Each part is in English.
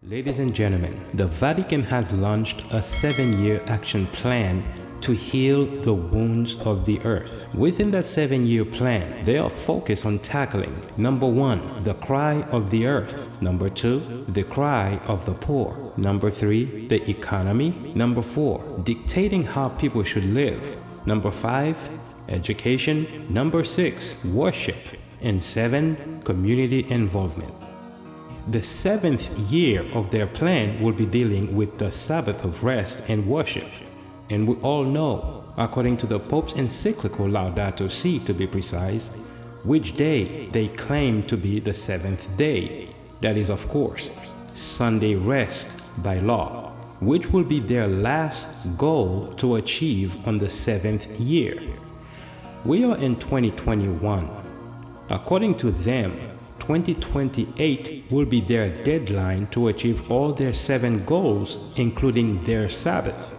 Ladies and gentlemen, the Vatican has launched a 7-year action plan to heal the wounds of the earth. Within that 7-year plan, they are focused on tackling: number 1, the cry of the earth; number 2, the cry of the poor; number 3, the economy; number 4, dictating how people should live; number 5, education; number 6, worship; and 7, community involvement. The 7th year of their plan will be dealing with the Sabbath of rest and worship. And we all know, according to the Pope's encyclical Laudato Si to be precise, which day they claim to be the 7th day. That is, of course, Sunday rest by law, which will be their last goal to achieve on the 7th year. We are in 2021. According to them, 2028 will be their deadline to achieve all their 7 goals, including their Sabbath.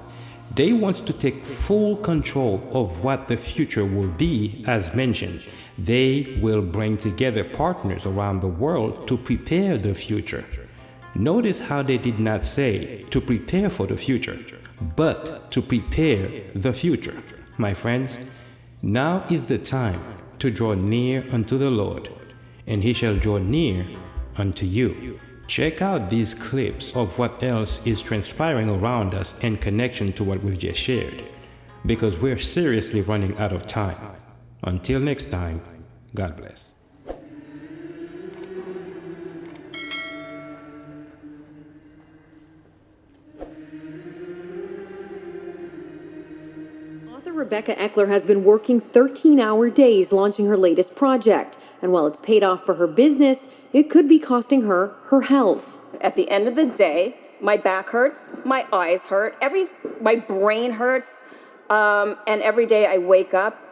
They want to take full control of what the future will be. As mentioned, they will bring together partners around the world to prepare the future. Notice how they did not say to prepare for the future, but to prepare the future. My friends, now is the time to draw near unto the Lord, and he shall draw near unto you. Check out these clips of what else is transpiring around us in connection to what we've just shared, because we're seriously running out of time. Until next time, God bless. Author Rebecca Eckler has been working 13-hour days launching her latest project. And while it's paid off for her business, it could be costing her her health. At the end of the day, my back hurts, my eyes hurt, my brain hurts, and every day I wake up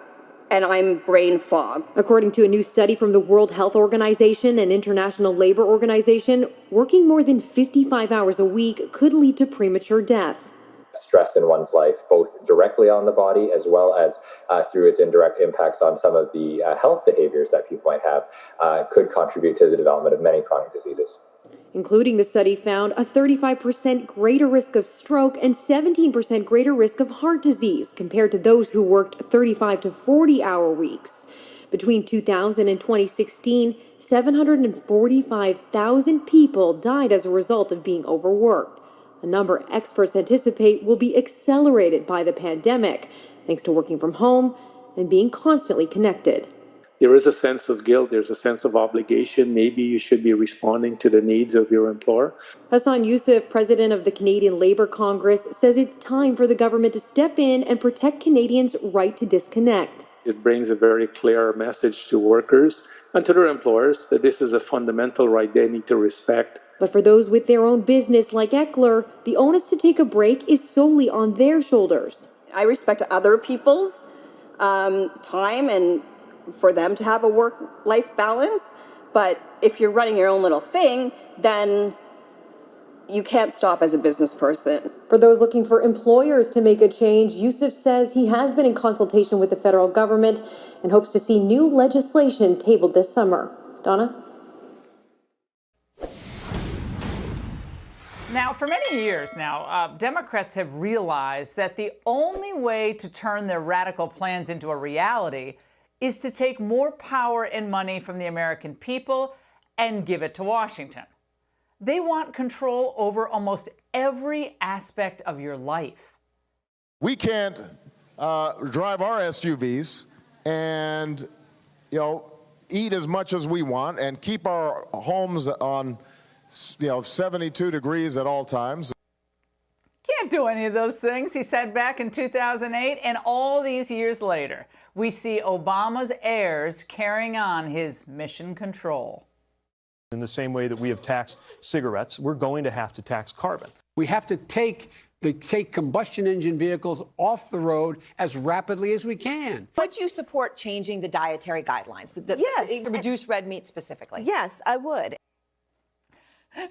and I'm brain fog. According to a new study from the World Health Organization and International Labor Organization, working more than 55 hours a week could lead to premature death. Stress in one's life, both directly on the body as well as through its indirect impacts on some of the health behaviors that people might have, could contribute to the development of many chronic diseases. Including, the study found a 35% greater risk of stroke and 17% greater risk of heart disease compared to those who worked 35 to 40-hour weeks. Between 2000 and 2016, 745,000 people died as a result of being overworked. A number experts anticipate will be accelerated by the pandemic, thanks to working from home and being constantly connected. There is a sense of guilt, there's a sense of obligation. Maybe you should be responding to the needs of your employer. Hassan Youssef, president of the Canadian Labour Congress, says it's time for the government to step in and protect Canadians' right to disconnect. It brings a very clear message to workers and to their employers that this is a fundamental right they need to respect. But for those with their own business like Eckler, the onus to take a break is solely on their shoulders. I respect other people's time and for them to have a work-life balance, but if you're running your own little thing, then you can't stop as a business person. For those looking for employers to make a change, Youssef says he has been in consultation with the federal government and hopes to see new legislation tabled this summer. Donna? Now, for many years now, Democrats have realized that the only way to turn their radical plans into a reality is to take more power and money from the American people and give it to Washington. They want control over almost every aspect of your life. We can't drive our SUVs and, eat as much as we want and keep our homes on 72 degrees at all times. Can't do any of those things, he said back in 2008, and all these years later, we see Obama's heirs carrying on his mission control. In the same way that we have taxed cigarettes, we're going to have to tax carbon. We have to take combustion engine vehicles off the road as rapidly as we can. Would you support changing the dietary guidelines? Yes. Reduce red meat specifically? Yes, I would.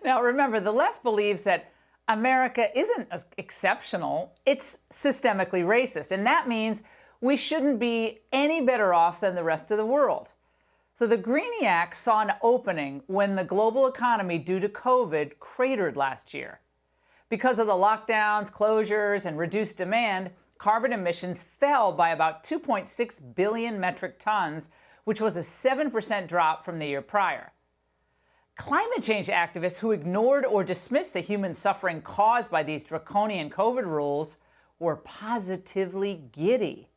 Now, remember, the left believes that America isn't exceptional, it's systemically racist, and that means we shouldn't be any better off than the rest of the world. So the Greeniac saw an opening when the global economy due to COVID cratered last year. Because of the lockdowns, closures, and reduced demand, carbon emissions fell by about 2.6 billion metric tons, which was a 7% drop from the year prior. Climate change activists who ignored or dismissed the human suffering caused by these draconian COVID rules were positively giddy.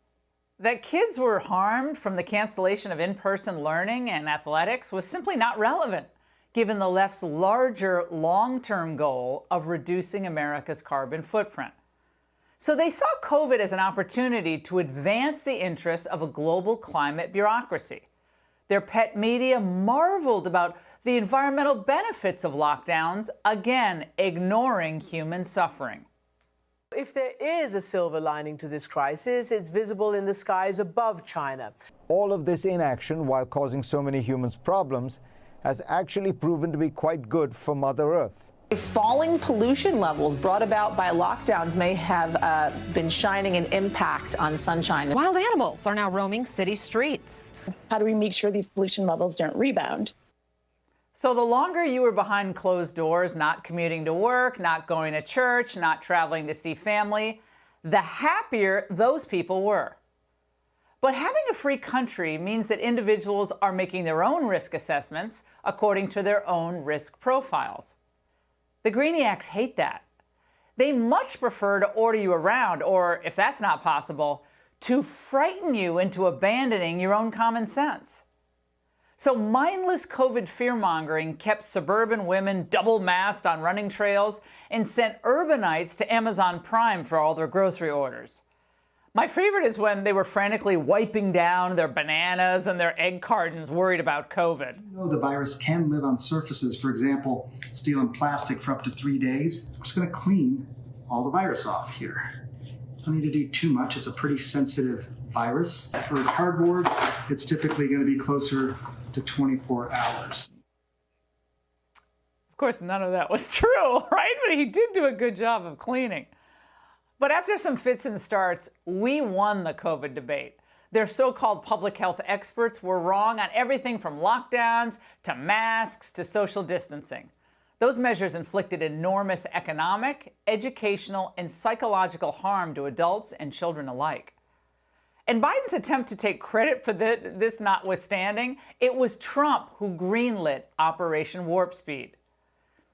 That kids were harmed from the cancellation of in-person learning and athletics was simply not relevant, given the left's larger long-term goal of reducing America's carbon footprint. So they saw COVID as an opportunity to advance the interests of a global climate bureaucracy. Their pet media marveled about the environmental benefits of lockdowns, again ignoring human suffering. If there is a silver lining to this crisis, it's visible in the skies above China. All of this inaction, while causing so many humans problems, has actually proven to be quite good for Mother Earth. Falling pollution levels brought about by lockdowns may have been shining an impact on sunshine. Wild animals are now roaming city streets. How do we make sure these pollution levels don't rebound? So the longer you were behind closed doors, not commuting to work, not going to church, not traveling to see family, the happier those people were. But having a free country means that individuals are making their own risk assessments according to their own risk profiles. The Greeniacs hate that. They much prefer to order you around, or if that's not possible, to frighten you into abandoning your own common sense. So mindless COVID fear-mongering kept suburban women double-masked on running trails and sent urbanites to Amazon Prime for all their grocery orders. My favorite is when they were frantically wiping down their bananas and their egg cartons worried about COVID. You know, the virus can live on surfaces, for example, steel and plastic for up to 3 days. I'm just going to clean all the virus off here. Don't need to do too much. It's a pretty sensitive virus. For cardboard, it's typically going to be closer to 24 hours. Of course, none of that was true, right? But he did do a good job of cleaning. But after some fits and starts, we won the COVID debate. Their so-called public health experts were wrong on everything from lockdowns to masks to social distancing. Those measures inflicted enormous economic, educational, and psychological harm to adults and children alike. And Biden's attempt to take credit for this notwithstanding, it was Trump who greenlit Operation Warp Speed.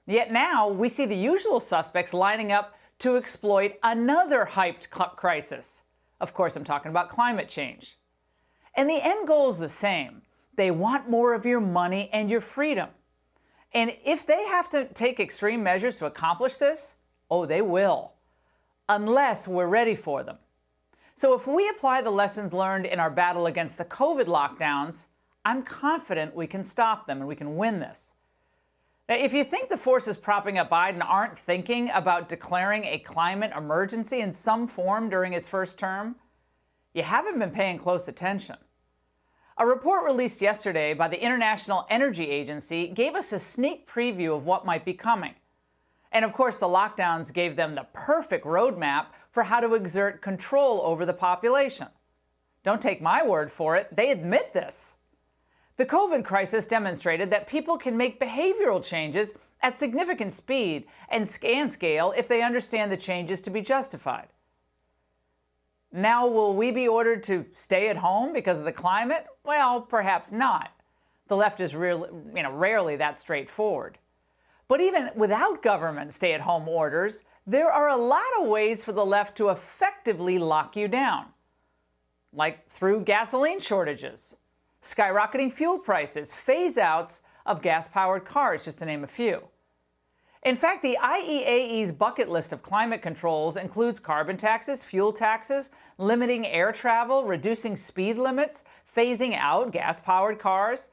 Yet now we see the usual suspects lining up to exploit another hyped crisis. Of course, I'm talking about climate change. And the end goal is the same. They want more of your money and your freedom. And if they have to take extreme measures to accomplish this, oh, they will, unless we're ready for them. So if we apply the lessons learned in our battle against the COVID lockdowns, I'm confident we can stop them and we can win this. Now, if you think the forces propping up Biden aren't thinking about declaring a climate emergency in some form during his first term, you haven't been paying close attention. A report released yesterday by the International Energy Agency gave us a sneak preview of what might be coming. And of course, the lockdowns gave them the perfect roadmap for how to exert control over the population. Don't take my word for it, they admit this. The COVID crisis demonstrated that people can make behavioral changes at significant speed and scale if they understand the changes to be justified. Now, will we be ordered to stay at home because of the climate? Well, perhaps not. The left is rarely that straightforward. But even without government stay-at-home orders, there are a lot of ways for the left to effectively lock you down, like through gasoline shortages, skyrocketing fuel prices, phase-outs of gas-powered cars, just to name a few. In fact, the IEAE's bucket list of climate controls includes carbon taxes, fuel taxes, limiting air travel, reducing speed limits, phasing out gas-powered cars,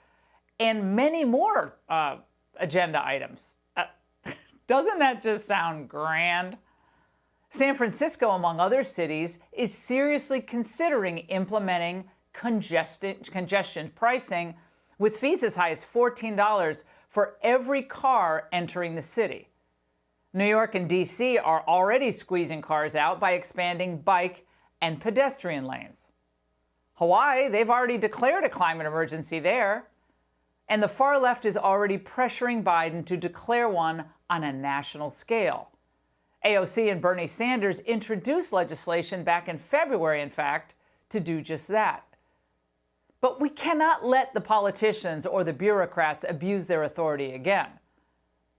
and many more agenda items. Doesn't that just sound grand? San Francisco, among other cities, is seriously considering implementing congestion pricing with fees as high as $14 for every car entering the city. New York and D.C. are already squeezing cars out by expanding bike and pedestrian lanes. Hawaii, they've already declared a climate emergency there. And the far left is already pressuring Biden to declare one on a national scale. AOC and Bernie Sanders introduced legislation back in February, in fact, to do just that. But we cannot let the politicians or the bureaucrats abuse their authority again.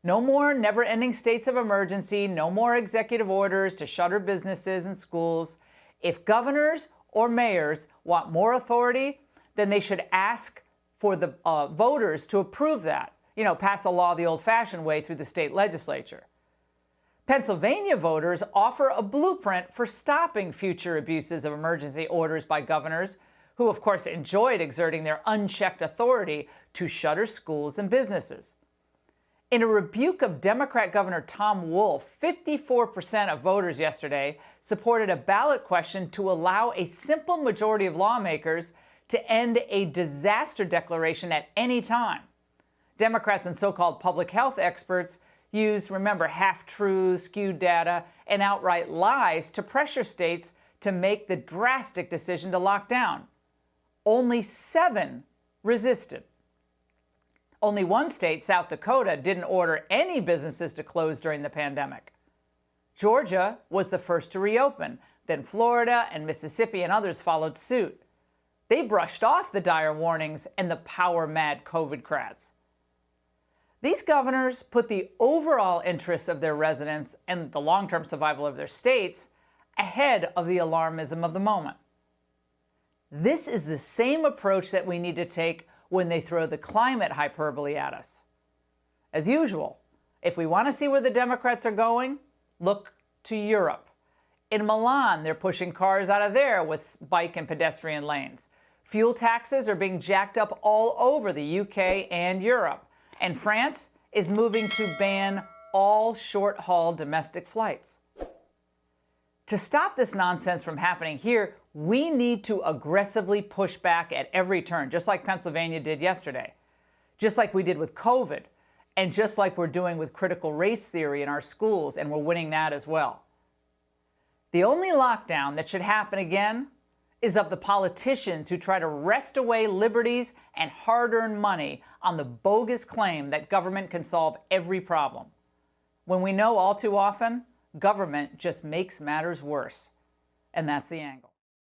No more never-ending states of emergency, no more executive orders to shutter businesses and schools. If governors or mayors want more authority, then they should ask for the voters to approve that. You know, pass a law the old-fashioned way through the state legislature. Pennsylvania voters offer a blueprint for stopping future abuses of emergency orders by governors who, of course, enjoyed exerting their unchecked authority to shutter schools and businesses. In a rebuke of Democrat Governor Tom Wolf, 54% of voters yesterday supported a ballot question to allow a simple majority of lawmakers to end a disaster declaration at any time. Democrats and so-called public health experts used, remember, half-truths, skewed data, and outright lies to pressure states to make the drastic decision to lock down. Only 7 resisted. Only one state, South Dakota, didn't order any businesses to close during the pandemic. Georgia was the first to reopen. Then Florida and Mississippi and others followed suit. They brushed off the dire warnings and the power-mad COVID-crats. These governors put the overall interests of their residents and the long-term survival of their states ahead of the alarmism of the moment. This is the same approach that we need to take when they throw the climate hyperbole at us. As usual, if we want to see where the Democrats are going, look to Europe. In Milan, they're pushing cars out of there with bike and pedestrian lanes. Fuel taxes are being jacked up all over the UK and Europe. And France is moving to ban all short-haul domestic flights. To stop this nonsense from happening here, we need to aggressively push back at every turn, just like Pennsylvania did yesterday, just like we did with COVID, and just like we're doing with critical race theory in our schools, and we're winning that as well. The only lockdown that should happen again is of the politicians who try to wrest away liberties and hard-earned money on the bogus claim that government can solve every problem, when we know all too often government just makes matters worse. And that's the angle.